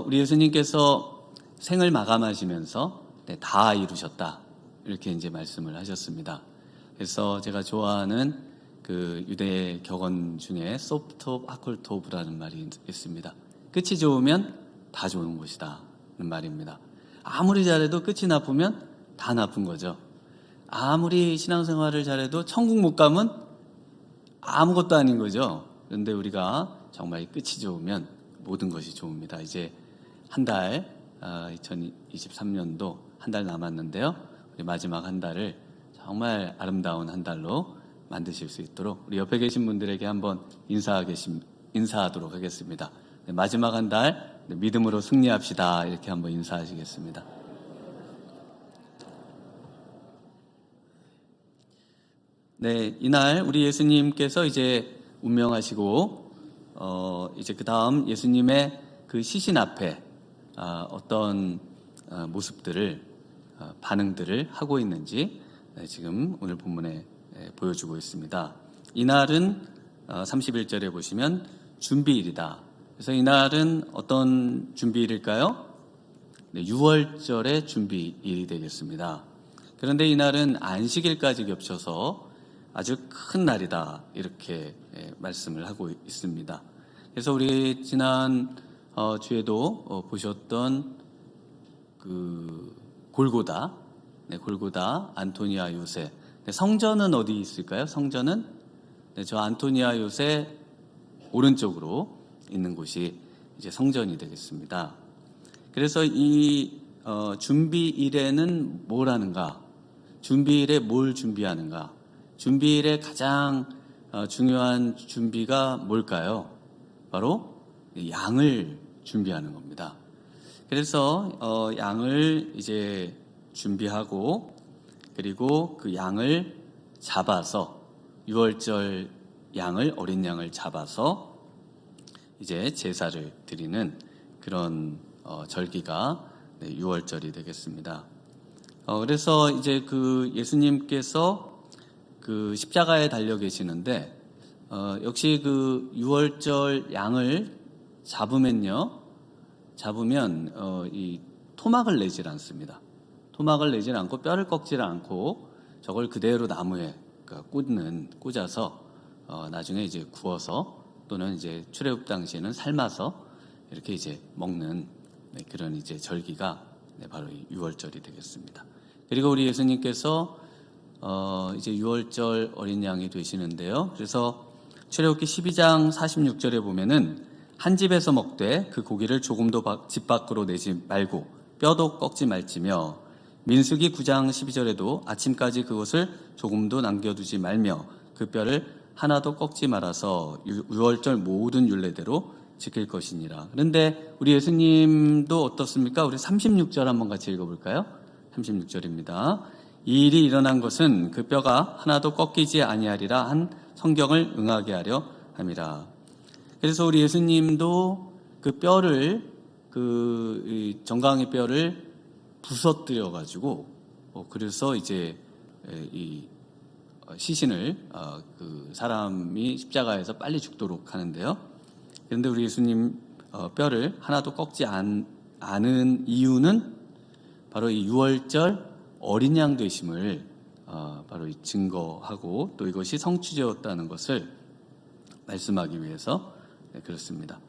우리 예수님께서 생을 마감하시면서 다 이루셨다 이렇게 이제 말씀을 하셨습니다. 그래서 제가 좋아하는 그 유대 격언 중에 소프토 아콜토브라는 말이 있습니다. 끝이 좋으면 다 좋은 것이다 는 말입니다. 아무리 잘해도 끝이 나쁘면 다 나쁜 거죠. 아무리 신앙생활을 잘해도 천국 못 가면 아무것도 아닌 거죠. 그런데 우리가 정말 끝이 좋으면 모든 것이 좋습니다. 이제 한 달, 2023년도 한 달 남았는데요. 우리 마지막 한 달을 정말 아름다운 한 달로 만드실 수 있도록 우리 옆에 계신 분들에게 한번 인사하도록 하겠습니다. 마지막 한 달 믿음으로 승리합시다. 이렇게 한번 인사하시겠습니다. 네, 이날 우리 예수님께서 이제 운명하시고 이제 그 다음 예수님의 그 시신 앞에 어떤 모습들을 반응들을 하고 있는지 지금 오늘 본문에 보여주고 있습니다. 이날은 31절에 보시면 준비일이다. 그래서 이날은 어떤 준비일일까요? 네, 6월절의 준비일이 되겠습니다. 그런데 이날은 안식일까지 겹쳐서 아주 큰 날이다 이렇게 말씀을 하고 있습니다. 그래서 우리 지난 주에도 보셨던 그 골고다, 골고다 안토니아 요새. 성전은 어디 있을까요? 성전은 저 안토니아 요새 오른쪽으로 있는 곳이 이제 성전이 되겠습니다. 그래서 이 준비일에는 뭘 하는가? 준비일에 뭘 준비하는가? 준비일의 가장 중요한 준비가 뭘까요? 바로 양을 준비하는 겁니다. 그래서 양을 이제 준비하고 그리고 그 양을 잡아서 6월절 양을 어린 양을 잡아서 이제 제사를 드리는 그런 절기가 6월절이 되겠습니다. 그래서 이제 그 예수님께서 그 십자가에 달려 계시는데 역시 그 6월절 양을 잡으면 이 토막을 내질 않습니다. 토막을 내질 않고 뼈를 꺾질 않고 저걸 그대로 나무에 꽂아서 나중에 이제 구워서 또는 이제 출애굽 당시에는 삶아서 이렇게 이제 먹는 그런 이제 절기가 바로 6월절이 되겠습니다. 그리고 우리 예수님께서 이제 6월절 어린 양이 되시는데요. 그래서 출애굽기 12장 46절에 보면은 한 집에서 먹되 그 고기를 조금도 집 밖으로 내지 말고 뼈도 꺾지 말지며 민수기 9장 12절에도 아침까지 그것을 조금도 남겨두지 말며 그 뼈를 하나도 꺾지 말아서 6월절 모든 율례대로 지킬 것이니라. 그런데 우리 예수님도 어떻습니까? 우리 36절 한번 같이 읽어볼까요? 36절입니다. 이 일이 일어난 것은 그 뼈가 하나도 꺾이지 아니하리라 한 성경을 응하게 하려 함이라. 그래서 우리 예수님도 그 뼈를 그 정강의 뼈를 부서뜨려 가지고 그래서 이제 이 시신을 그 사람이 십자가에서 빨리 죽도록 하는데요. 그런데 우리 예수님 뼈를 하나도 꺾지 않은 이유는 바로 이 6월절 어린 양 되심을 바로 증거하고 또 이것이 성취되었다는 것을 말씀하기 위해서 그렇습니다.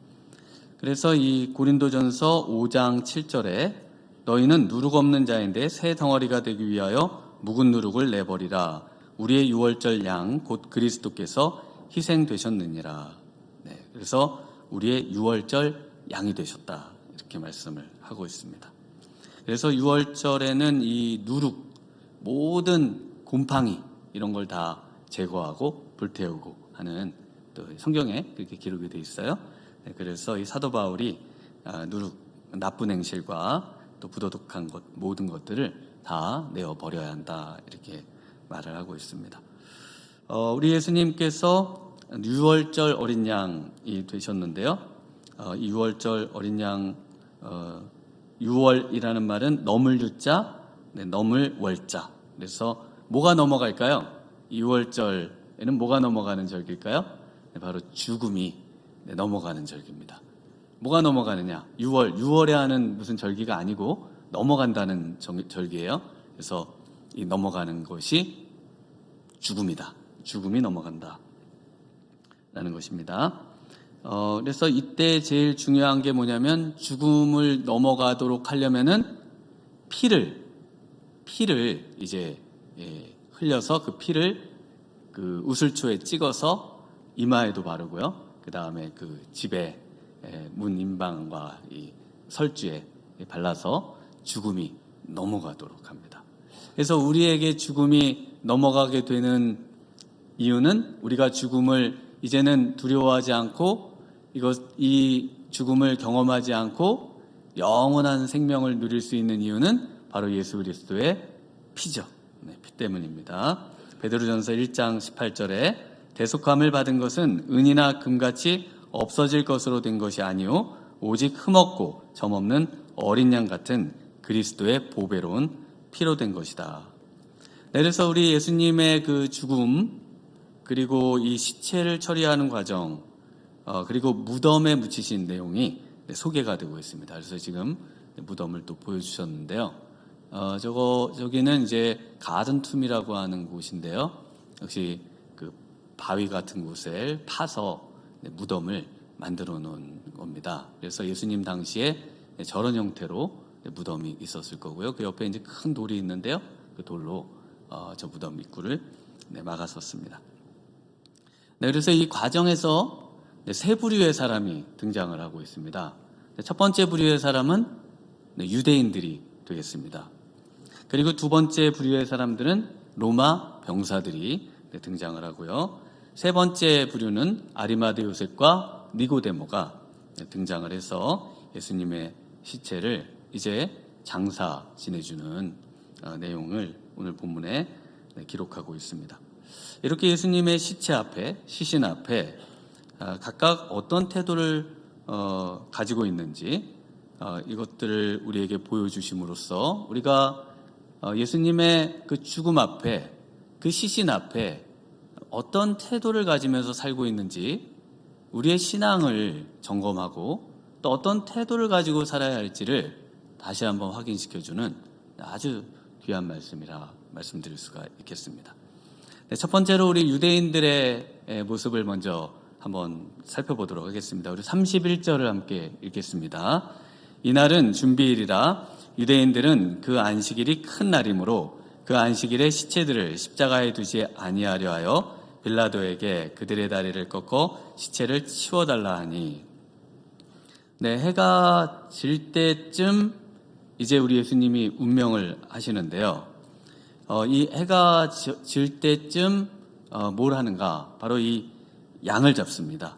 그래서 이 고린도전서 5장 7절에 너희는 누룩 없는 자인데 새 덩어리가 되기 위하여 묵은 누룩을 내버리라. 우리의 6월절 양 곧 그리스도께서 희생되셨느니라. 그래서 우리의 6월절 양이 되셨다 이렇게 말씀을 하고 있습니다. 그래서 6월절에는 이 누룩, 모든 곰팡이 이런 걸 다 제거하고 불태우고 하는 또 성경에 그렇게 기록이 되어 있어요. 그래서 이 사도 바울이 누룩, 나쁜 행실과 또 부도덕한 것 모든 것들을 다 내어 버려야 한다 이렇게 말을 하고 있습니다. 우리 예수님께서 6월절 어린 양이 되셨는데요. 이 6월절 어린 양 6월이라는 말은 넘을 유자, 넘을 월자. 그래서 뭐가 넘어갈까요? 6월절에는 뭐가 넘어가는 절기일까요? 바로 죽음이 넘어가는 절기입니다. 뭐가 넘어가느냐? 6월에 하는 무슨 절기가 아니고 넘어간다는 절기예요. 그래서 이 넘어가는 것이 죽음이다. 죽음이 넘어간다. 라는 것입니다. 그래서 이때 제일 중요한 게 뭐냐면 죽음을 넘어가도록 하려면은 피를 이제 흘려서 그 피를 그 우슬초에 찍어서 이마에도 바르고요. 그 다음에 그 집에 문 임방과 이 설주에 발라서 죽음이 넘어가도록 합니다. 그래서 우리에게 죽음이 넘어가게 되는 이유는 우리가 죽음을 이제는 두려워하지 않고 이 죽음을 경험하지 않고 영원한 생명을 누릴 수 있는 이유는 바로 예수 그리스도의 피죠. 피 때문입니다. 베드로전서 1장 18절에 대속함을 받은 것은 은이나 금같이 없어질 것으로 된 것이 아니요 오직 흠없고 점없는 어린 양 같은 그리스도의 보배로운 피로 된 것이다. 그래서 우리 예수님의 그 죽음 그리고 이 시체를 처리하는 과정 그리고 무덤에 묻히신 내용이 소개가 되고 있습니다. 그래서 지금 무덤을 또 보여주셨는데요. 저기는 이제 가든툼이라고 하는 곳인데요. 역시 그 바위 같은 곳을 파서 무덤을 만들어 놓은 겁니다. 그래서 예수님 당시에 저런 형태로 무덤이 있었을 거고요. 그 옆에 이제 큰 돌이 있는데요. 그 돌로 저 무덤 입구를 막았었습니다. 그래서 이 과정에서 세 부류의 사람이 등장을 하고 있습니다. 첫 번째 부류의 사람은 유대인들이 되겠습니다. 그리고 두 번째 부류의 사람들은 로마 병사들이 등장을 하고요. 세 번째 부류는 아리마대 요셉과 니고데모가 등장을 해서 예수님의 시체를 이제 장사 지내주는 내용을 오늘 본문에 기록하고 있습니다. 이렇게 예수님의 시체 앞에, 시신 앞에 각각 어떤 태도를 가지고 있는지 이것들을 우리에게 보여주심으로써 우리가 예수님의 그 죽음 앞에, 그 시신 앞에 어떤 태도를 가지면서 살고 있는지 우리의 신앙을 점검하고 또 어떤 태도를 가지고 살아야 할지를 다시 한번 확인시켜주는 아주 귀한 말씀이라 말씀드릴 수가 있겠습니다. 첫 번째로 우리 유대인들의 모습을 먼저 한번 살펴보도록 하겠습니다. 우리 31절을 함께 읽겠습니다. 이날은 준비일이라 유대인들은 그 안식일이 큰 날이므로 그 안식일에 시체들을 십자가에 두지 아니하려 하여 빌라도에게 그들의 다리를 꺾어 시체를 치워달라 하니 해가 질 때쯤 이제 우리 예수님이 운명을 하시는데요. 이 해가 질 때쯤 뭘 하는가? 바로 이 양을 잡습니다.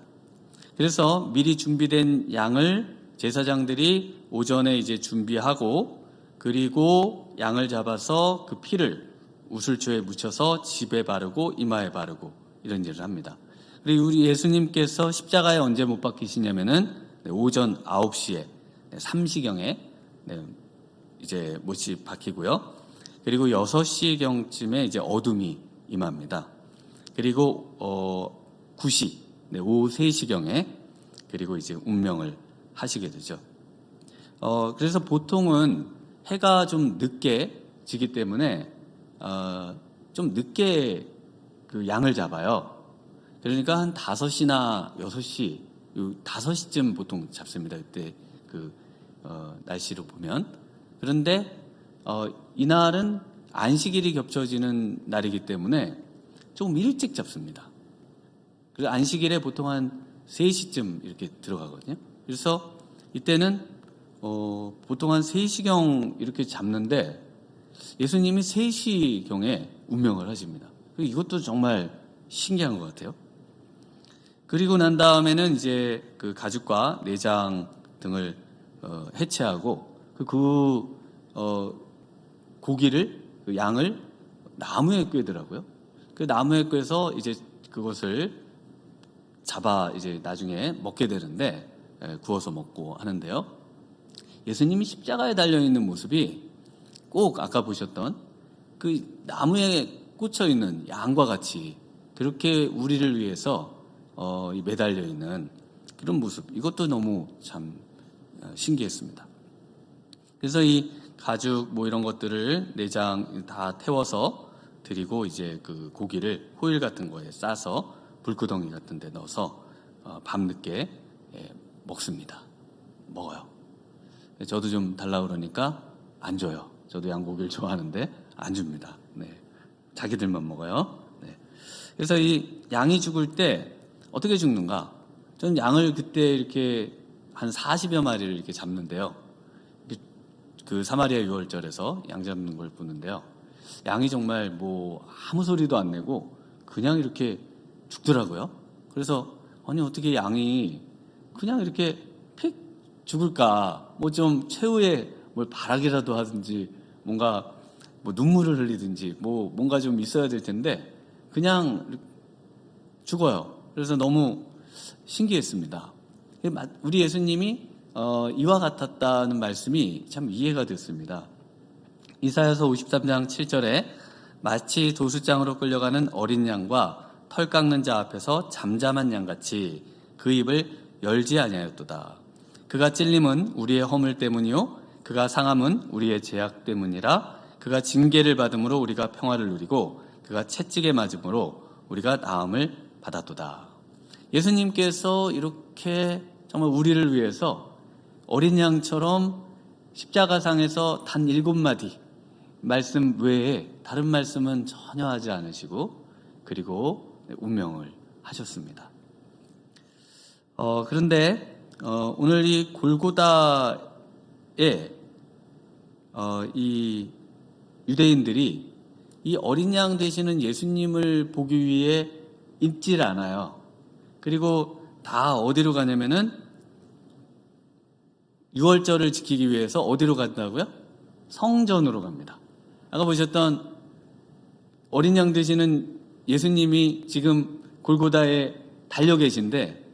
그래서 미리 준비된 양을 제사장들이 오전에 이제 준비하고 그리고 양을 잡아서 그 피를 우슬초에 묻혀서 집에 바르고 이마에 바르고 이런 일을 합니다. 그리고 우리 예수님께서 십자가에 언제 못 박히시냐면은 오전 9시에 삼시경에 이제 못이 박히고요. 그리고 6시경쯤에 이제 어둠이 임합니다. 그리고 9시, 오후 3시경에 그리고 이제 운명을 하시게 되죠. 그래서 보통은 해가 좀 늦게 지기 때문에 좀 늦게 그 양을 잡아요. 그러니까 한 5시나 6시, 5시쯤 보통 잡습니다. 그때 그 날씨로 보면. 그런데 이날은 안식일이 겹쳐지는 날이기 때문에 조금 일찍 잡습니다. 그래서 안식일에 보통 한 3시쯤 이렇게 들어가거든요. 그래서 이때는 보통 한 3시경 이렇게 잡는데 예수님이 3시경에 운명을 하십니다. 이것도 정말 신기한 것 같아요. 그리고 난 다음에는 이제 그 가죽과 내장 등을 해체하고 고기를 그 양을 나무에 꿰더라고요. 그 나무에 꿰서 이제 그것을 잡아 이제 나중에 먹게 되는데 구워서 먹고 하는데요. 예수님이 십자가에 달려 있는 모습이 꼭 아까 보셨던 그 나무에 꽂혀 있는 양과 같이 그렇게 우리를 위해서 매달려 있는 그런 모습. 이것도 너무 참 신기했습니다. 그래서 이 가죽 뭐 이런 것들을 내장 다 태워서 드리고 이제 그 고기를 호일 같은 거에 싸서 불구덩이 같은 데 넣어서 밤늦게 먹습니다. 먹어요. 저도 좀 달라고 그러니까 안 줘요. 저도 양고기를 좋아하는데 안 줍니다. 네. 자기들만 먹어요. 네. 그래서 이 양이 죽을 때 어떻게 죽는가? 저는 양을 그때 이렇게 한 40여 마리를 이렇게 잡는데요. 그 사마리아 유월절에서 양 잡는 걸 보는데요. 양이 정말 뭐 아무 소리도 안 내고 그냥 이렇게 죽더라고요. 그래서 아니 어떻게 양이 그냥 이렇게 픽 죽을까? 뭐 좀 최후에 뭘 바라기라도 하든지 뭔가 뭐 눈물을 흘리든지 뭐 뭔가 좀 있어야 될 텐데 그냥 죽어요. 그래서 너무 신기했습니다. 우리 예수님이 이와 같았다는 말씀이 참 이해가 됐습니다. 이사야서 53장 7절에 마치 도수장으로 끌려가는 어린 양과 털 깎는 자 앞에서 잠잠한 양같이 그 입을 열지 아니하였도다. 그가 찔림은 우리의 허물 때문이요 그가 상함은 우리의 죄악 때문이라. 그가 징계를 받음으로 우리가 평화를 누리고 그가 채찍에 맞음으로 우리가 나음을 받았도다. 예수님께서 이렇게 정말 우리를 위해서 어린 양처럼 십자가상에서 단 7마디 말씀 외에 다른 말씀은 전혀 하지 않으시고 그리고 운명을 하셨습니다. 그런데 오늘 이 골고다에 이 유대인들이 이 어린 양 되시는 예수님을 보기 위해 있질 않아요. 그리고 다 어디로 가냐면은 유월절을 지키기 위해서 어디로 간다고요? 성전으로 갑니다. 아까 보셨던 어린 양 되시는 예수님이 지금 골고다에 달려 계신데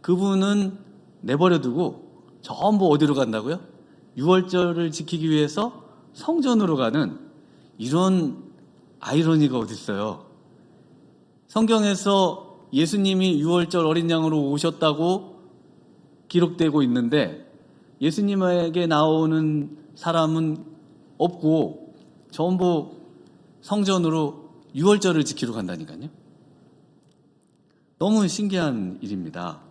그분은 내버려 두고 전부 어디로 간다고요? 유월절을 지키기 위해서 성전으로 가는 이런 아이러니가 어디 있어요? 성경에서 예수님이 유월절 어린 양으로 오셨다고 기록되고 있는데 예수님에게 나오는 사람은 없고 전부 성전으로 유월절을 지키러 간다니까요. 너무 신기한 일입니다.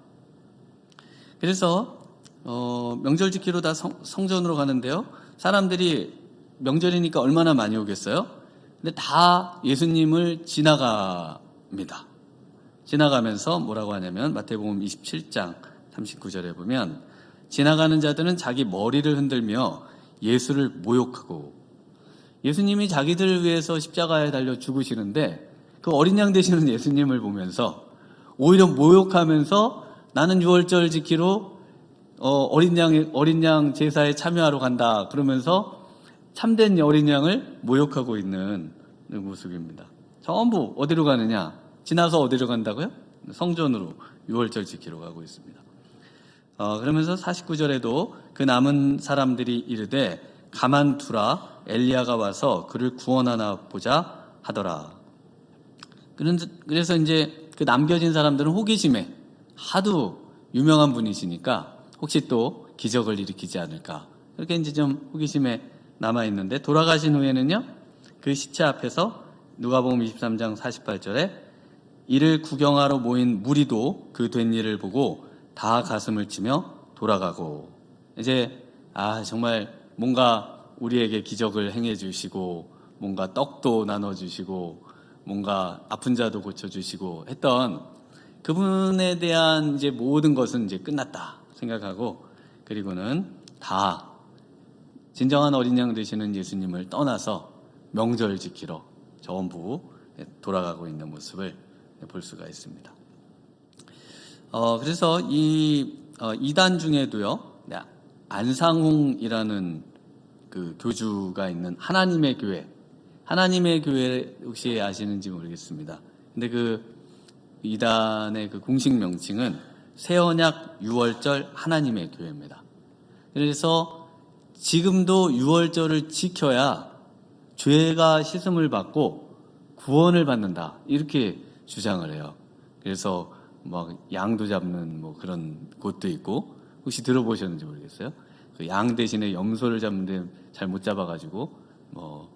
그래서 명절 지키러 다 성전으로 가는데요. 사람들이 명절이니까 얼마나 많이 오겠어요? 근데 다 예수님을 지나갑니다. 지나가면서 뭐라고 하냐면 마태복음 27장 39절에 보면 지나가는 자들은 자기 머리를 흔들며 예수를 모욕하고 예수님이 자기들을 위해서 십자가에 달려 죽으시는데 그 어린 양 되시는 예수님을 보면서 오히려 모욕하면서 나는 유월절 지키러 어린 양 제사에 참여하러 간다 그러면서 참된 어린 양을 모욕하고 있는 모습입니다. 전부 어디로 가느냐? 지나서 어디로 간다고요? 성전으로 유월절 지키러 가고 있습니다. 그러면서 49절에도 그 남은 사람들이 이르되 가만두라 엘리야가 와서 그를 구원하나 보자 하더라. 그래서 이제 그 남겨진 사람들은 호기심에 하도 유명한 분이시니까 혹시 또 기적을 일으키지 않을까 그렇게 이제 좀 호기심에 남아 있는데 돌아가신 후에는요 그 시체 앞에서 누가복음 23장 48절에 이를 구경하러 모인 무리도 그 된 일을 보고 다 가슴을 치며 돌아가고 이제 정말 뭔가 우리에게 기적을 행해 주시고 뭔가 떡도 나눠 주시고 뭔가 아픈 자도 고쳐 주시고 했던 그분에 대한 이제 모든 것은 이제 끝났다 생각하고 그리고는 다 진정한 어린 양 되시는 예수님을 떠나서 명절 지키러 전부 돌아가고 있는 모습을 볼 수가 있습니다. 그래서 이 이단 중에도요 안상홍이라는 그 교주가 있는 하나님의 교회 혹시 아시는지 모르겠습니다. 근데 그 이단의 그 공식 명칭은 새언약 유월절 하나님의 교회입니다. 그래서 지금도 유월절을 지켜야 죄가 씻음을 받고 구원을 받는다 이렇게 주장을 해요. 그래서 막 양도 잡는 뭐 그런 곳도 있고 혹시 들어보셨는지 모르겠어요. 그 양 대신에 염소를 잡는데 잘 못 잡아가지고 막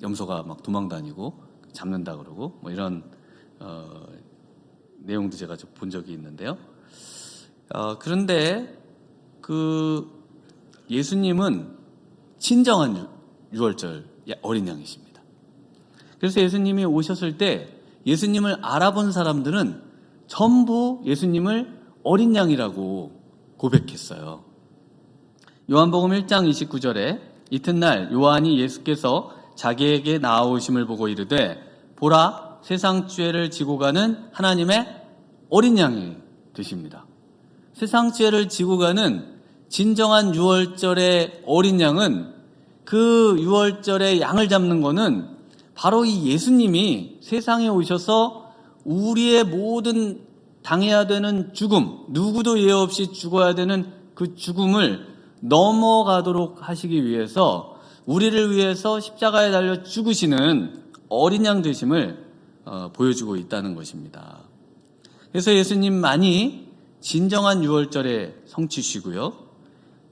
염소가 막 도망다니고 잡는다 그러고 뭐 이런 내용도 제가 좀 본 적이 있는데요. 그런데 그 예수님은 진정한 유월절 어린 양이십니다. 그래서 예수님이 오셨을 때 예수님을 알아본 사람들은 전부 예수님을 어린 양이라고 고백했어요. 요한복음 1장 29절에 이튿날 요한이 예수께서 자기에게 나아오심을 보고 이르되 보라 세상 죄를 지고 가는 하나님의 어린 양이 되십니다. 세상 죄를 지고 가는 진정한 유월절의 어린 양은 그 유월절의 양을 잡는 거는 바로 이 예수님이 세상에 오셔서 우리의 모든 당해야 되는 죽음, 누구도 예외 없이 죽어야 되는 그 죽음을 넘어가도록 하시기 위해서 우리를 위해서 십자가에 달려 죽으시는 어린 양 되심을 보여주고 있다는 것입니다. 그래서 예수님만이 진정한 유월절의 성취시고요.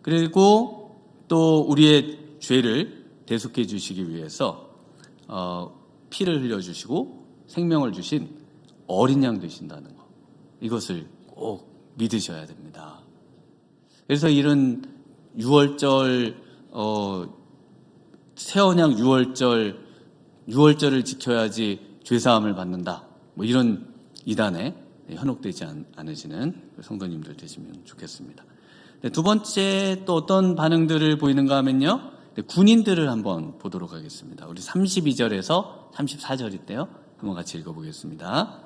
그리고 또 우리의 죄를 대속해 주시기 위해서 피를 흘려주시고 생명을 주신 어린 양 되신다는 것, 이것을 꼭 믿으셔야 됩니다. 그래서 이런 유월절 새언양 유월절을 지켜야지 죄사함을 받는다, 뭐 이런 이단에 현혹되지 않으시는 성도님들 되시면 좋겠습니다. 두 번째 또 어떤 반응들을 보이는가 하면요, 군인들을 한번 보도록 하겠습니다. 우리 32절에서 34절인데요. 한번 같이 읽어보겠습니다.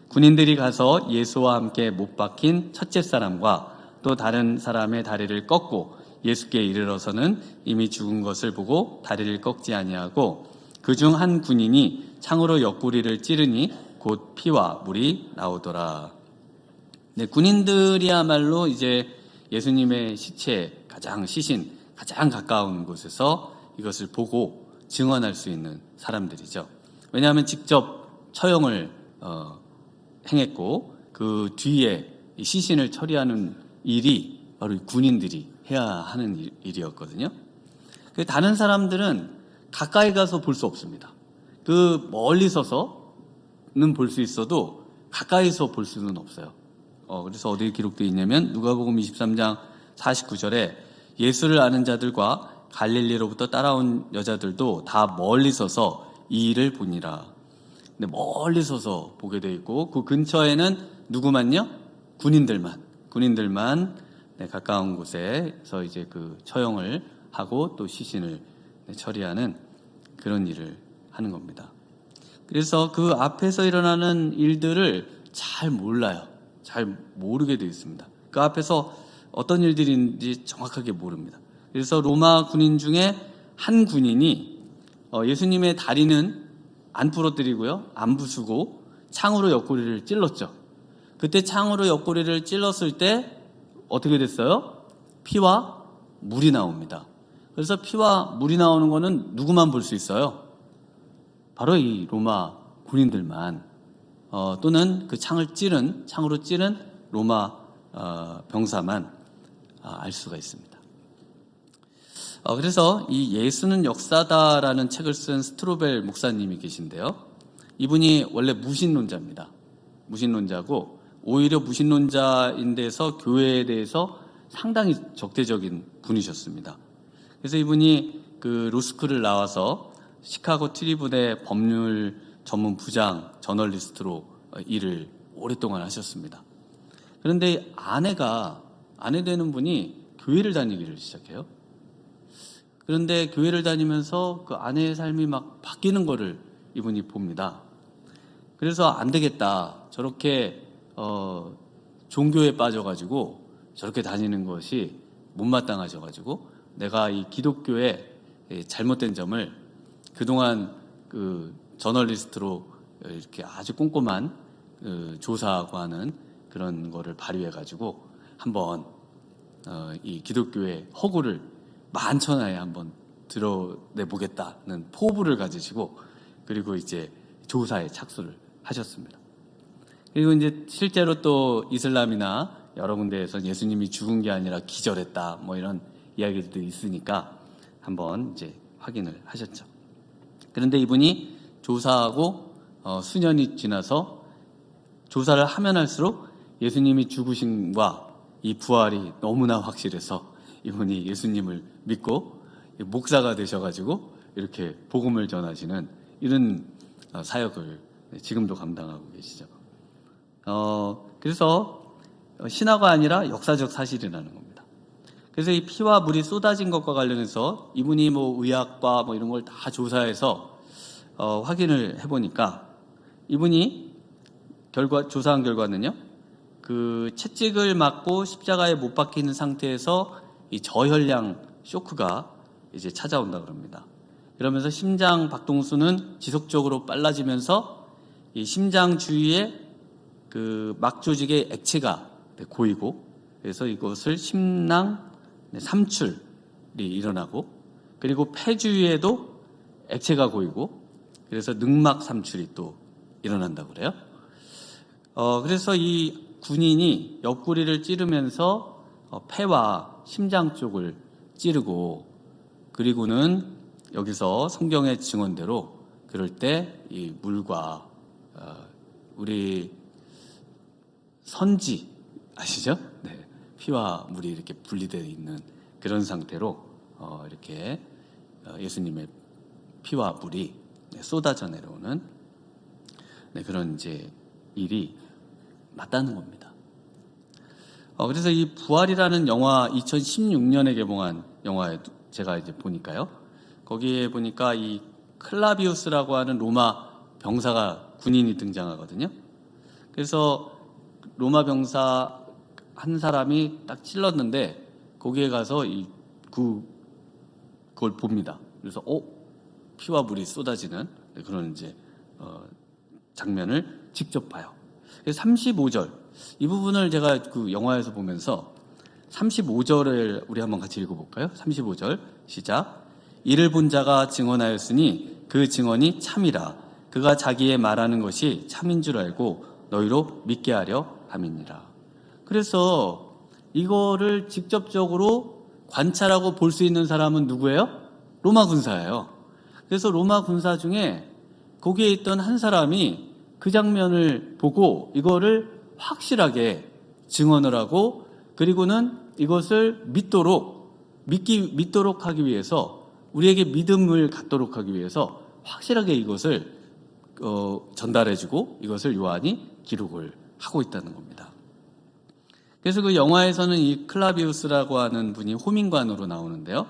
군인들이 가서 예수와 함께 못 박힌 첫째 사람과 또 다른 사람의 다리를 꺾고 예수께 이르러서는 이미 죽은 것을 보고 다리를 꺾지 아니하고 그중 한 군인이 창으로 옆구리를 찌르니 곧 피와 물이 나오더라. 네, 군인들이야말로 이제 예수님의 시체 시신 가장 가까운 곳에서 이것을 보고 증언할 수 있는 사람들이죠. 왜냐하면 직접 처형을 행했고 그 뒤에 이 시신을 처리하는 일이 바로 군인들이 해야 하는 일이었거든요. 다른 사람들은 가까이 가서 볼 수 없습니다. 그 멀리 서서는 볼 수 있어도 가까이서 볼 수는 없어요. 그래서 어디에 기록되어 있냐면 누가복음 23장 49절에 예수를 아는 자들과 갈릴리로부터 따라온 여자들도 다 멀리 서서 이 일을 보니라. 근데 멀리 서서 보게 되어 있고 그 근처에는 누구만요? 군인들만 가까운 곳에서 이제 그 처형을 하고 또 시신을 처리하는 그런 일을 하는 겁니다. 그래서 그 앞에서 일어나는 일들을 잘 몰라요. 잘 모르게 되어 있습니다. 그 앞에서 어떤 일들인지 정확하게 모릅니다. 그래서 로마 군인 중에 한 군인이 예수님의 다리는 안 부러뜨리고요, 안 부수고 창으로 옆구리를 찔렀죠. 그때 창으로 옆구리를 찔렀을 때 어떻게 됐어요? 피와 물이 나옵니다. 그래서 피와 물이 나오는 거는 누구만 볼 수 있어요? 바로 이 로마 군인들만, 또는 그 창으로 찌른 로마 병사만 알 수가 있습니다. 그래서 이 예수는 역사다라는 책을 쓴 스트로벨 목사님이 계신데요. 이분이 원래 무신론자입니다. 무신론자고 오히려 무신론자인데서 교회에 대해서 상당히 적대적인 분이셨습니다. 그래서 이분이 그 로스쿨을 나와서 시카고 트리뷴의 법률 전문 부장 저널리스트로 일을 오랫동안 하셨습니다. 그런데 아내 되는 분이 교회를 다니기를 시작해요. 그런데 교회를 다니면서 그 아내의 삶이 막 바뀌는 거를 이분이 봅니다. 그래서 안 되겠다. 저렇게 종교에 빠져가지고 저렇게 다니는 것이 못마땅하셔가지고 내가 이 기독교의 잘못된 점을 그동안 그 저널리스트로 이렇게 아주 꼼꼼한 조사하고 하는 그런 거를 발휘해가지고 한번 이 기독교의 허구를 만천하에 한번 드러내보겠다는 포부를 가지시고 그리고 이제 조사에 착수를 하셨습니다. 그리고 이제 실제로 또 이슬람이나 여러 군데에서 예수님이 죽은 게 아니라 기절했다 뭐 이런 이야기들도 있으니까 한번 이제 확인을 하셨죠. 그런데 이분이 조사하고 수년이 지나서 조사를 하면 할수록 예수님이 죽으심과 이 부활이 너무나 확실해서 이분이 예수님을 믿고 목사가 되셔가지고 이렇게 복음을 전하시는 이런 사역을 지금도 감당하고 계시죠. 그래서 신화가 아니라 역사적 사실이라는 겁니다. 그래서 이 피와 물이 쏟아진 것과 관련해서 이분이 뭐 의학과 뭐 이런 걸 다 조사해서 확인을 해보니까 이분이 조사한 결과는요, 그 채찍을 맞고 십자가에 못 박히는 상태에서 이 저혈량 쇼크가 이제 찾아온다 그럽니다. 그러면서 심장 박동수는 지속적으로 빨라지면서 이 심장 주위에 그 막 조직의 액체가 고이고, 그래서 이것을 심낭 삼출이 일어나고, 그리고 폐 주위에도 액체가 고이고, 그래서 늑막 삼출이 또 일어난다고 그래요. 그래서 이 군인이 옆구리를 찌르면서 폐와 심장 쪽을 찌르고, 그리고는 여기서 성경의 증언대로 그럴 때 이 물과 우리 선지 아시죠? 네, 피와 물이 이렇게 분리되어 있는 그런 상태로 이렇게 예수님의 피와 물이 쏟아져 내려오는 그런 이제 일이 맞다는 겁니다. 그래서 이 부활이라는 영화 2016년에 개봉한 영화에 제가 이제 보니까요. 거기에 보니까 이 클라비우스라고 하는 로마 병사가 군인이 등장하거든요. 그래서 로마 병사 한 사람이 딱 찔렀는데 거기에 가서 그걸 봅니다. 그래서 피와 물이 쏟아지는 그런 이제 장면을 직접 봐요. 그래서 35절 이 부분을 제가 그 영화에서 보면서 35절을 우리 한번 같이 읽어볼까요? 35절 시작. 이를 본 자가 증언하였으니 그 증언이 참이라. 그가 자기의 말하는 것이 참인 줄 알고 너희로 믿게 하려 함이니라. 그래서 이거를 직접적으로 관찰하고 볼 수 있는 사람은 누구예요? 로마 군사예요. 그래서 로마 군사 중에 거기에 있던 한 사람이 그 장면을 보고 이거를 확실하게 증언을 하고, 그리고는 이것을 믿도록 하기 위해서, 우리에게 믿음을 갖도록 하기 위해서 확실하게 이것을 전달해주고 이것을 요한이 기록을 하고 있다는 겁니다. 그래서 그 영화에서는 이 클라비우스라고 하는 분이 호민관으로 나오는데요.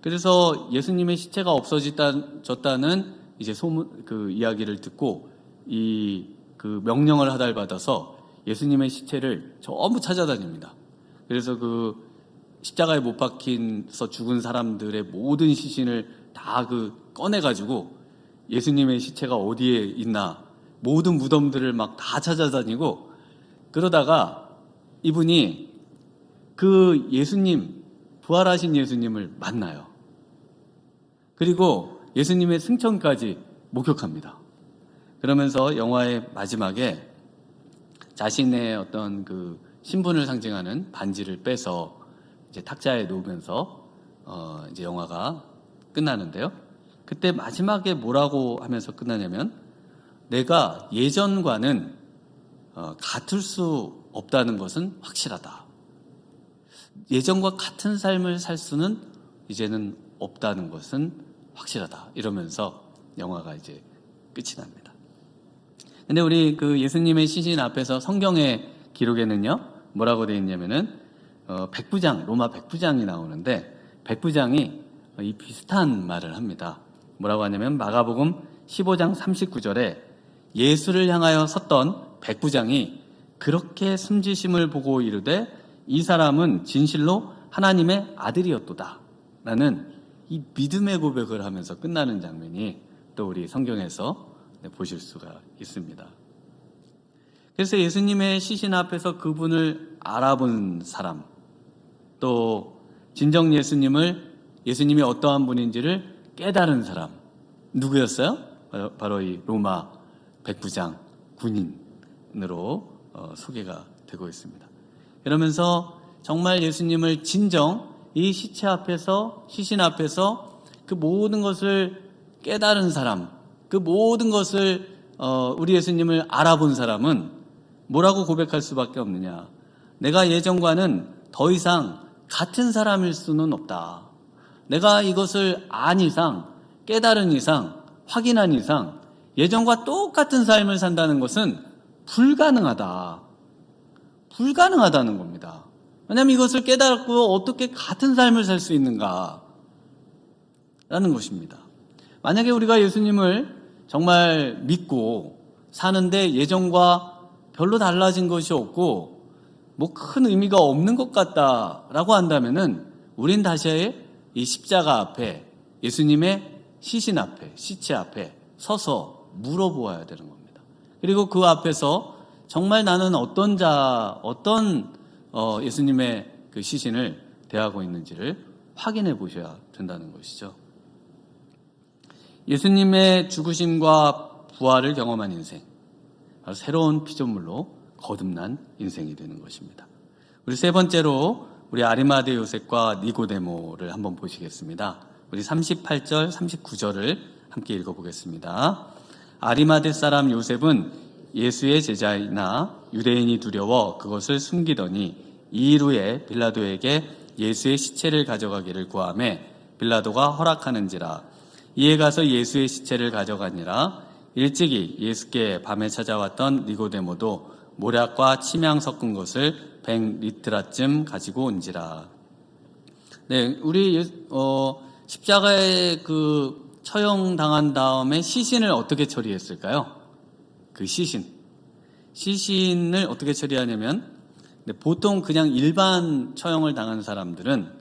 그래서 예수님의 시체가 없어졌다는 이제 그 이야기를 듣고 그 명령을 하달받아서 예수님의 시체를 전부 찾아다닙니다. 그래서 그 십자가에 못 박힌서 죽은 사람들의 모든 시신을 다 꺼내가지고 예수님의 시체가 어디에 있나 모든 무덤들을 막 다 찾아다니고, 그러다가 이분이 그 예수님, 부활하신 예수님을 만나요. 그리고 예수님의 승천까지 목격합니다. 그러면서 영화의 마지막에 자신의 어떤 그 신분을 상징하는 반지를 빼서 이제 탁자에 놓으면서 이제 영화가 끝나는데요. 그때 마지막에 뭐라고 하면서 끝나냐면, 내가 예전과는 같을 수 없다는 것은 확실하다. 예전과 같은 삶을 살 수는 이제는 없다는 것은 확실하다. 이러면서 영화가 이제 끝이 납니다. 근데 우리 그 예수님의 시신 앞에서 성경의 기록에는요, 뭐라고 되어 있냐면은 백부장, 로마 백부장이 나오는데, 백부장이 이 비슷한 말을 합니다. 뭐라고 하냐면 마가복음 15장 39절에 예수를 향하여 섰던 백부장이 그렇게 숨지심을 보고 이르되 이 사람은 진실로 하나님의 아들이었도다 라는 이 믿음의 고백을 하면서 끝나는 장면이 또 우리 성경에서 보실 수가 있습니다. 그래서 예수님의 시신 앞에서 그분을 알아본 사람, 또 진정 예수님이 어떠한 분인지를 깨달은 사람, 누구였어요? 바로 이 로마 백부장 군인으로 소개가 되고 있습니다. 이러면서 정말 예수님을 진정 이 시체 앞에서, 시신 앞에서 그 모든 것을 깨달은 사람, 그 모든 것을 우리 예수님을 알아본 사람은 뭐라고 고백할 수밖에 없느냐. 내가 예전과는 더 이상 같은 사람일 수는 없다. 내가 이것을 안 이상, 깨달은 이상, 확인한 이상 예전과 똑같은 삶을 산다는 것은 불가능하다. 불가능하다는 겁니다. 왜냐하면 이것을 깨달고 어떻게 같은 삶을 살 수 있는가? 라는 것입니다. 만약에 우리가 예수님을 정말 믿고 사는데 예전과 별로 달라진 것이 없고 뭐 큰 의미가 없는 것 같다라고 한다면은 우린 다시 이 십자가 앞에 예수님의 시신 앞에, 시체 앞에 서서 물어보아야 되는 겁니다. 그리고 그 앞에서 정말 나는 어떤 예수님의 그 시신을 대하고 있는지를 확인해 보셔야 된다는 것이죠. 예수님의 죽으심과 부활을 경험한 인생, 바로 새로운 피조물로 거듭난 인생이 되는 것입니다. 우리 세 번째로 우리 아리마대 요셉과 니고데모를 한번 보시겠습니다. 우리 38절, 39절을 함께 읽어보겠습니다. 아리마대 사람 요셉은 예수의 제자이나 유대인이 두려워 그것을 숨기더니 2일 후에 빌라도에게 예수의 시체를 가져가기를 구하매 빌라도가 허락하는지라. 이에 가서 예수의 시체를 가져가니라. 일찍이 예수께 밤에 찾아왔던 니고데모도 모략과 침향 섞은 것을 100리트라쯤 가지고 온지라. 네, 우리 십자가에 그 처형당한 다음에 시신을 어떻게 처리했을까요? 그 시신을 어떻게 처리하냐면, 보통 그냥 일반 처형을 당한 사람들은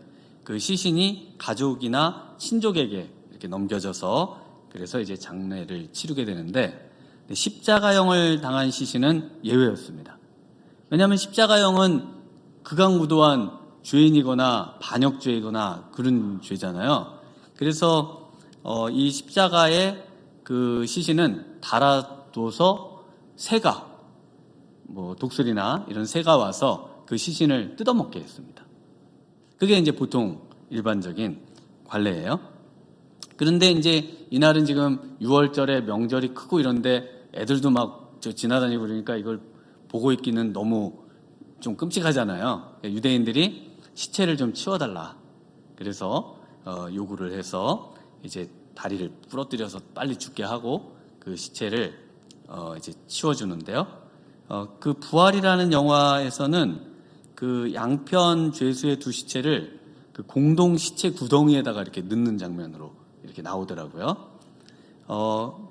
그 시신이 가족이나 친족에게 이렇게 넘겨져서 그래서 이제 장례를 치르게 되는데, 십자가형을 당한 시신은 예외였습니다. 왜냐하면 십자가형은 극악무도한 죄인이거나 반역죄이거나 그런 죄잖아요. 그래서 이 십자가의 그 시신은 달아둬서 새가, 독수리나 이런 새가 와서 그 시신을 뜯어먹게 했습니다. 그게 이제 보통 일반적인 관례예요. 그런데 이제 이날은 지금 6월절에 명절이 크고 이런데 애들도 막 지나다니고 그러니까 이걸 보고 있기는 너무 좀 끔찍하잖아요. 유대인들이 시체를 좀 치워달라. 그래서 요구를 해서 이제 다리를 부러뜨려서 빨리 죽게 하고 그 시체를 이제 치워주는데요. 그 부활이라는 영화에서는 그 양편 죄수의 두 시체를 그 공동 시체 구덩이에다가 이렇게 넣는 장면으로 이렇게 나오더라고요.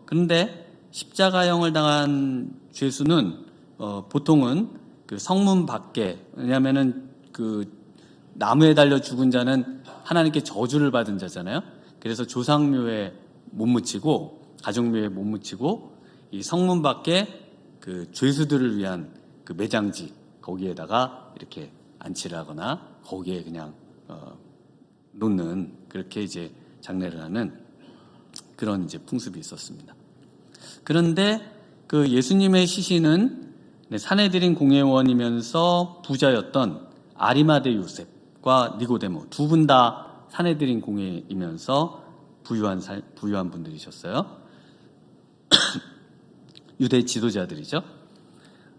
그런데 십자가형을 당한 죄수는 보통은 그 성문 밖에, 왜냐하면은 그 나무에 달려 죽은 자는 하나님께 저주를 받은 자잖아요. 그래서 조상묘에 못 묻히고 가족묘에 못 묻히고 이 성문 밖에 그 죄수들을 위한 그 매장지 거기에다가 이렇게 안치를 하거나 거기에 그냥 놓는, 그렇게 이제 장례를 하는 그런 이제 풍습이 있었습니다. 그런데 그 예수님의 시신은 사내들인 공회원이면서 부자였던 아리마대 요셉과 니고데모 두 분 다 사내들인 공회이면서 부유한 분들이셨어요. 유대 지도자들이죠.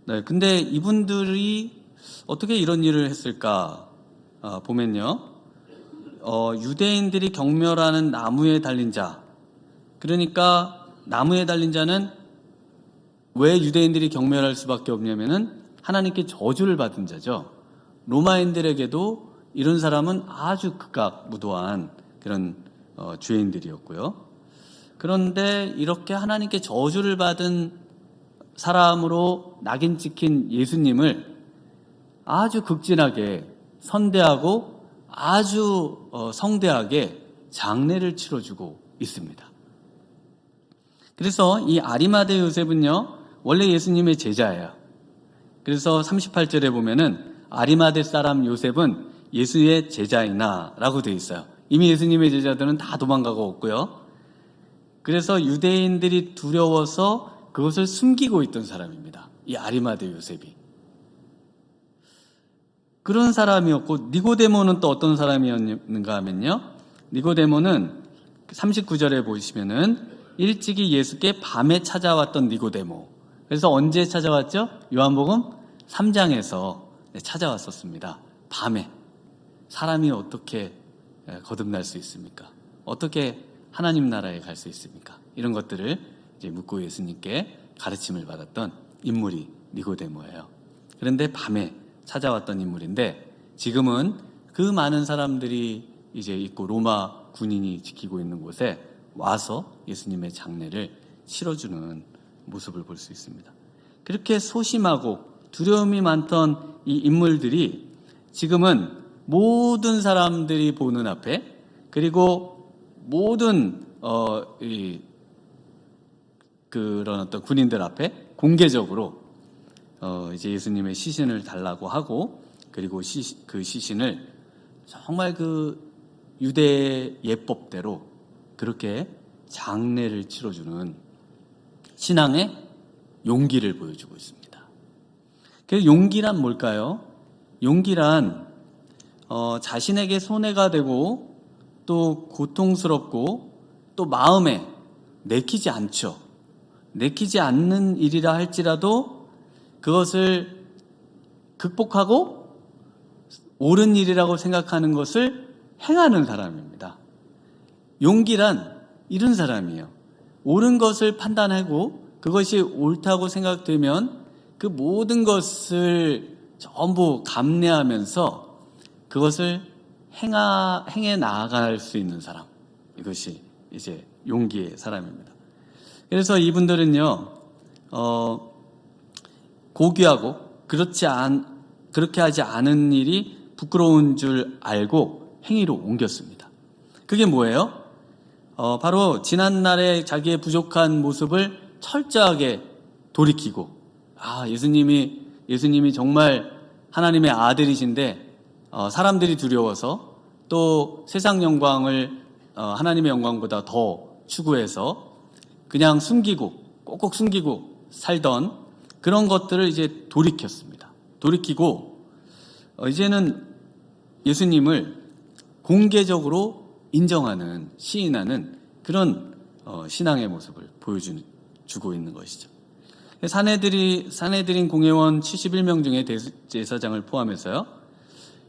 네, 근데 이분들이 어떻게 이런 일을 했을까 보면요. 유대인들이 경멸하는 나무에 달린 자, 그러니까 나무에 달린 자는 왜 유대인들이 경멸할 수밖에 없냐면은 하나님께 저주를 받은 자죠. 로마인들에게도 이런 사람은 아주 극악무도한 그런 죄인들이었고요. 그런데 이렇게 하나님께 저주를 받은 사람으로 낙인 찍힌 예수님을 아주 극진하게 선대하고 아주 성대하게 장례를 치러주고 있습니다. 그래서 이 아리마대 요셉은요, 원래 예수님의 제자예요. 그래서 38절에 보면은 아리마대 사람 요셉은 예수의 제자이나 라고 되어 있어요. 이미 예수님의 제자들은 다 도망가고 없고요. 그래서 유대인들이 두려워서 그것을 숨기고 있던 사람입니다. 이 아리마대 요셉이. 그런 사람이었고, 니고데모는 또 어떤 사람이었는가 하면요, 니고데모는 39절에 보시면은 일찍이 예수께 밤에 찾아왔던 니고데모. 그래서 언제 찾아왔죠? 요한복음 3장에서 찾아왔었습니다. 밤에. 사람이 어떻게 거듭날 수 있습니까? 어떻게 하나님 나라에 갈 수 있습니까? 이런 것들을 이제 묻고 예수님께 가르침을 받았던 인물이 니고데모예요. 그런데 밤에 찾아왔던 인물인데, 지금은 그 많은 사람들이 이제 있고 로마 군인이 지키고 있는 곳에 와서 예수님의 장례를 치러주는 모습을 볼 수 있습니다. 그렇게 소심하고 두려움이 많던 이 인물들이 지금은 모든 사람들이 보는 앞에, 그리고 모든 그런 어떤 군인들 앞에 공개적으로 이제 예수님의 시신을 달라고 하고, 그리고 그 시신을 정말 그 유대 예법대로 그렇게 장례를 치러주는 신앙의 용기를 보여주고 있습니다. 그 용기란 뭘까요? 용기란 자신에게 손해가 되고 또 고통스럽고 또 마음에 내키지 않죠. 내키지 않는 일이라 할지라도 그것을 극복하고 옳은 일이라고 생각하는 것을 행하는 사람입니다. 용기란 이런 사람이에요. 옳은 것을 판단하고 그것이 옳다고 생각되면 그 모든 것을 전부 감내하면서 그것을 행해 나아갈 수 있는 사람. 이것이 이제 용기의 사람입니다. 그래서 이분들은요, 고귀하고 그렇게 하지 않은 일이 부끄러운 줄 알고 행위로 옮겼습니다. 그게 뭐예요? 바로 지난날에 자기의 부족한 모습을 철저하게 돌이키고, 예수님이 정말 하나님의 아들이신데 사람들이 두려워서 또 세상 영광을 하나님의 영광보다 더 추구해서 그냥 꼭꼭 숨기고 살던 그런 것들을 이제 돌이켰습니다. 돌이키고 이제는 예수님을 공개적으로 인정하는, 시인하는 그런 신앙의 모습을 보여주고 있는 것이죠. 산헤드린 공회원 71명 중에 대제사장을 포함해서요,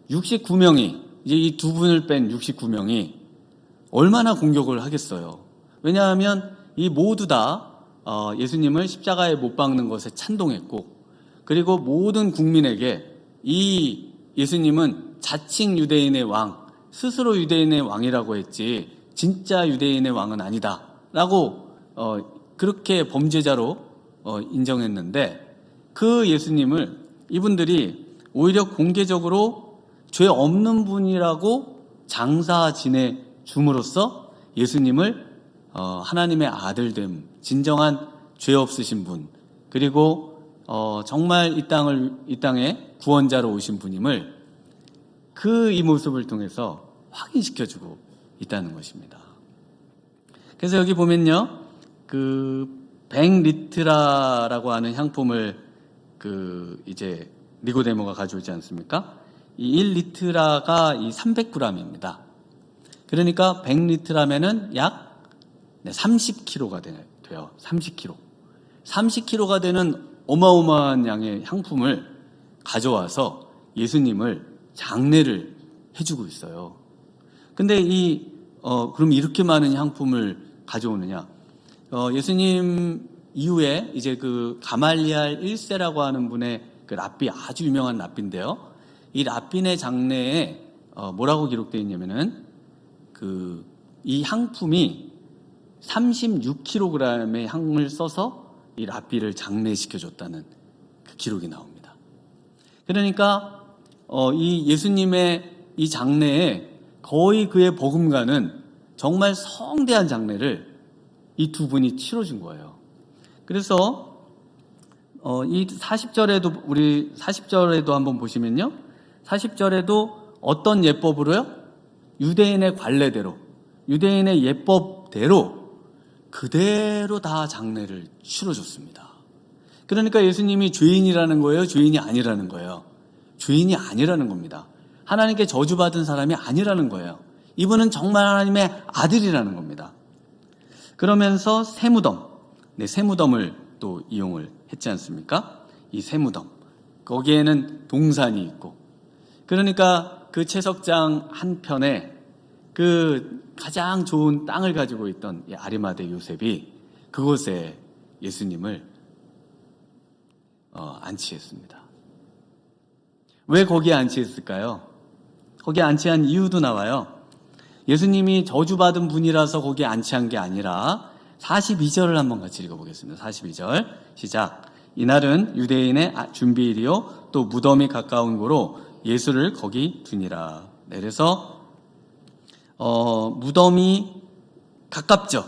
69명이, 이제 이 두 분을 뺀 69명이 얼마나 공격을 하겠어요. 왜냐하면 이 모두 다 예수님을 십자가에 못 박는 것에 찬동했고, 그리고 모든 국민에게 이 예수님은 자칭 유대인의 왕, 스스로 유대인의 왕이라고 했지 진짜 유대인의 왕은 아니다 라고 그렇게 범죄자로 인정했는데, 그 예수님을 이분들이 오히려 공개적으로 죄 없는 분이라고 장사 지내 줌으로써 예수님을 하나님의 아들됨, 진정한 죄 없으신 분, 그리고 정말 이 땅에 구원자로 오신 분임을 이 모습을 통해서 확인시켜주고 있다는 것입니다. 그래서 여기 보면요, 그 100리트라라고 하는 향품을 이제 니고데모가 가져오지 않습니까? 이 1리트라가 이 300g입니다. 그러니까 100리트라면은 약 30kg가 돼요. 30kg. 30kg가 되는 어마어마한 양의 향품을 가져와서 예수님을 장례를 해주고 있어요. 근데 그럼 이렇게 많은 향품을 가져오느냐? 예수님 이후에 이제 그 가말리알 1세라고 하는 분의 그 랍비, 아주 유명한 랍비인데요. 이 랍빈의 장례에 뭐라고 기록되어 있냐면은 이 향품이 36kg의 향을 써서 이 랍비를 장례시켜줬다는 그 기록이 나옵니다. 그러니까 이 예수님의 이 장례에 거의 그의 버금가는 정말 성대한 장례를 이 두 분이 치러준 거예요. 그래서 이 40절에도 우리 40절에도 한번 보시면요, 40절에도 어떤 예법으로요? 유대인의 관례대로, 유대인의 예법대로 그대로 다 장례를 치러줬습니다. 그러니까 예수님이 죄인이라는 거예요? 죄인이 아니라는 거예요? 죄인이 아니라는 겁니다. 하나님께 저주받은 사람이 아니라는 거예요. 이분은 정말 하나님의 아들이라는 겁니다. 그러면서 새무덤, 새무덤을 또 이용을 했지 않습니까? 이 새무덤, 거기에는 동산이 있고, 그러니까 그 채석장 한편에 그 가장 좋은 땅을 가지고 있던 이 아리마대 요셉이 그곳에 예수님을 안치했습니다. 왜 거기에 안치했을까요? 거기에 안치한 이유도 나와요. 예수님이 저주받은 분이라서 거기에 안치한 게 아니라 42절을 한번 같이 읽어보겠습니다. 42절 시작. 이날은 유대인의 준비일이요 또 무덤이 가까운 고로 예수를 거기 두니라. 그래서 무덤이 가깝죠.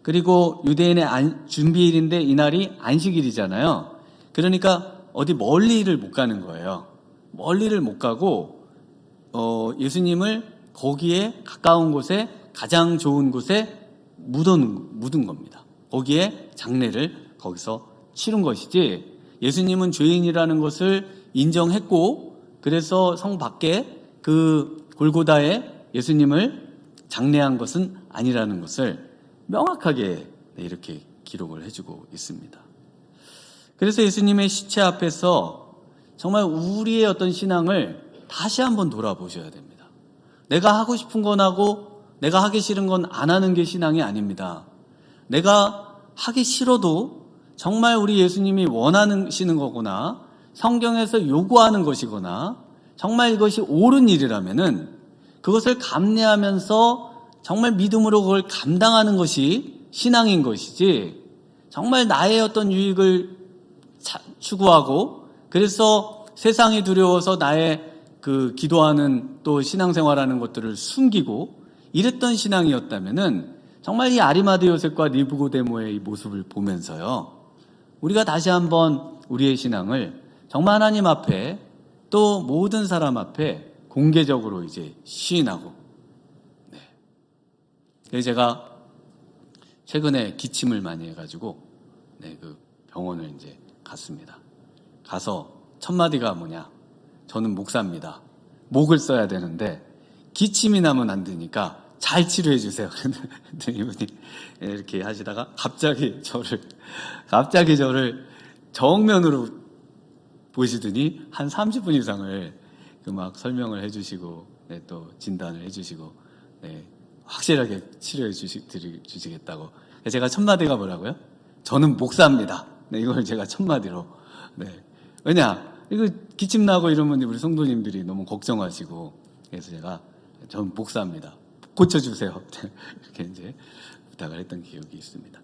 그리고 유대인의 준비일인데 이날이 안식일이잖아요. 그러니까 어디 멀리를 못 가는 거예요. 멀리를 못 가고 예수님을 거기에 가까운 곳에 가장 좋은 곳에 묻은 겁니다. 거기에 장례를 거기서 치른 것이지, 예수님은 죄인이라는 것을 인정했고 그래서 성 밖에 그 골고다에 예수님을 장례한 것은 아니라는 것을 명확하게 이렇게 기록을 해주고 있습니다. 그래서 예수님의 시체 앞에서 정말 우리의 어떤 신앙을 다시 한번 돌아보셔야 됩니다. 내가 하고 싶은 건 하고 내가 하기 싫은 건 안 하는 게 신앙이 아닙니다. 내가 하기 싫어도 정말 우리 예수님이 원하시는 거거나 성경에서 요구하는 것이거나 정말 이것이 옳은 일이라면은 그것을 감내하면서 정말 믿음으로 그걸 감당하는 것이 신앙인 것이지, 정말 나의 어떤 유익을 추구하고 그래서 세상이 두려워서 나의 그 기도하는 또 신앙생활하는 것들을 숨기고 이랬던 신앙이었다면은 정말 이 아리마대 요셉과 니고데모의 이 모습을 보면서요, 우리가 다시 한번 우리의 신앙을 정말 하나님 앞에 또 모든 사람 앞에 공개적으로 이제 시인하고, 그래서 제가 최근에 기침을 많이 해가지고 그 병원을 이제 갔습니다. 가서 첫 마디가 뭐냐? 저는 목사입니다. 목을 써야 되는데 기침이 나면 안 되니까 잘 치료해 주세요. 그랬더니 이분이 이렇게 하시다가 갑자기 저를 정면으로 보시더니 한 30분 이상을 그 막 설명을 해주시고 또 진단을 해주시고 확실하게 치료해 주시겠다고. 제가 첫 마디가 뭐라고요? 저는 목사입니다. 이걸 제가 첫 마디로. 왜냐? 이거 기침 나고 이러면 우리 성도님들이 너무 걱정하시고, 그래서 제가 전 목사입니다. 고쳐주세요. 이렇게 이제 부탁을 했던 기억이 있습니다.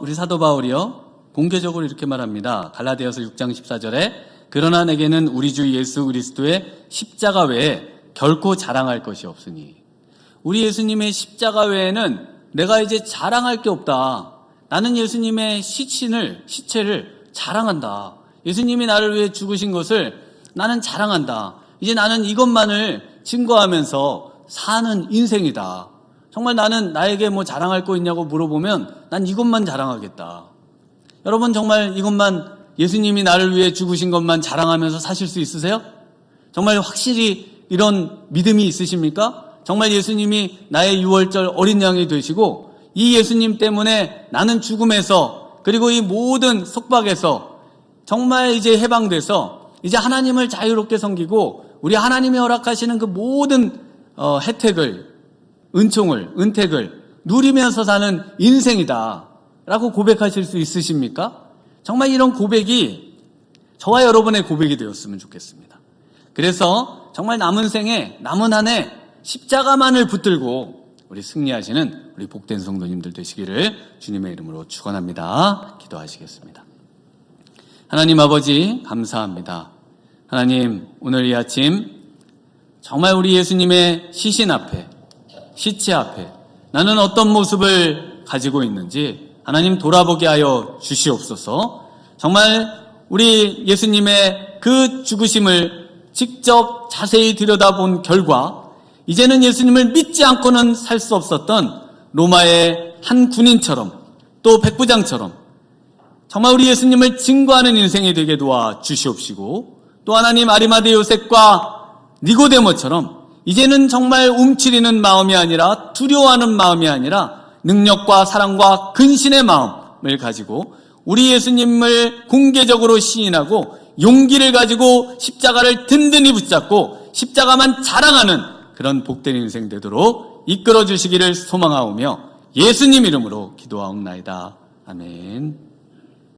우리 사도 바울이요, 공개적으로 이렇게 말합니다. 갈라디아서 6장 14절에 그러나 내게는 우리 주 예수 그리스도의 십자가 외에 결코 자랑할 것이 없으니, 우리 예수님의 십자가 외에는 내가 이제 자랑할 게 없다. 나는 예수님의 시체를 자랑한다. 예수님이 나를 위해 죽으신 것을 나는 자랑한다. 이제 나는 이것만을 증거하면서 사는 인생이다. 정말 나는 나에게 뭐 자랑할 거 있냐고 물어보면 난 이것만 자랑하겠다. 여러분 정말 이것만, 예수님이 나를 위해 죽으신 것만 자랑하면서 사실 수 있으세요? 정말 확실히 이런 믿음이 있으십니까? 정말 예수님이 나의 유월절 어린 양이 되시고 이 예수님 때문에 나는 죽음에서 그리고 이 모든 속박에서 정말 이제 해방돼서 이제 하나님을 자유롭게 섬기고 우리 하나님이 허락하시는 그 모든 혜택을, 은택을 누리면서 사는 인생이다 라고 고백하실 수 있으십니까? 정말 이런 고백이 저와 여러분의 고백이 되었으면 좋겠습니다. 그래서 정말 남은 생에, 남은 한 해 십자가만을 붙들고 우리 승리하시는 우리 복된 성도님들 되시기를 주님의 이름으로 축원합니다. 기도하시겠습니다. 하나님 아버지 감사합니다. 하나님, 오늘 이 아침 정말 우리 예수님의 시신 앞에, 시체 앞에 나는 어떤 모습을 가지고 있는지 하나님 돌아보게 하여 주시옵소서. 정말 우리 예수님의 그 죽으심을 직접 자세히 들여다본 결과 이제는 예수님을 믿지 않고는 살 수 없었던 로마의 한 군인처럼 또 백부장처럼 정말 우리 예수님을 증거하는 인생이 되게 도와 주시옵시고, 또 하나님 아리마대 요셉과 니고데모처럼 이제는 정말 움츠리는 마음이 아니라 두려워하는 마음이 아니라 능력과 사랑과 근신의 마음을 가지고 우리 예수님을 공개적으로 시인하고 용기를 가지고 십자가를 든든히 붙잡고 십자가만 자랑하는 그런 복된 인생 되도록 이끌어 주시기를 소망하오며 예수님 이름으로 기도하옵나이다. 아멘.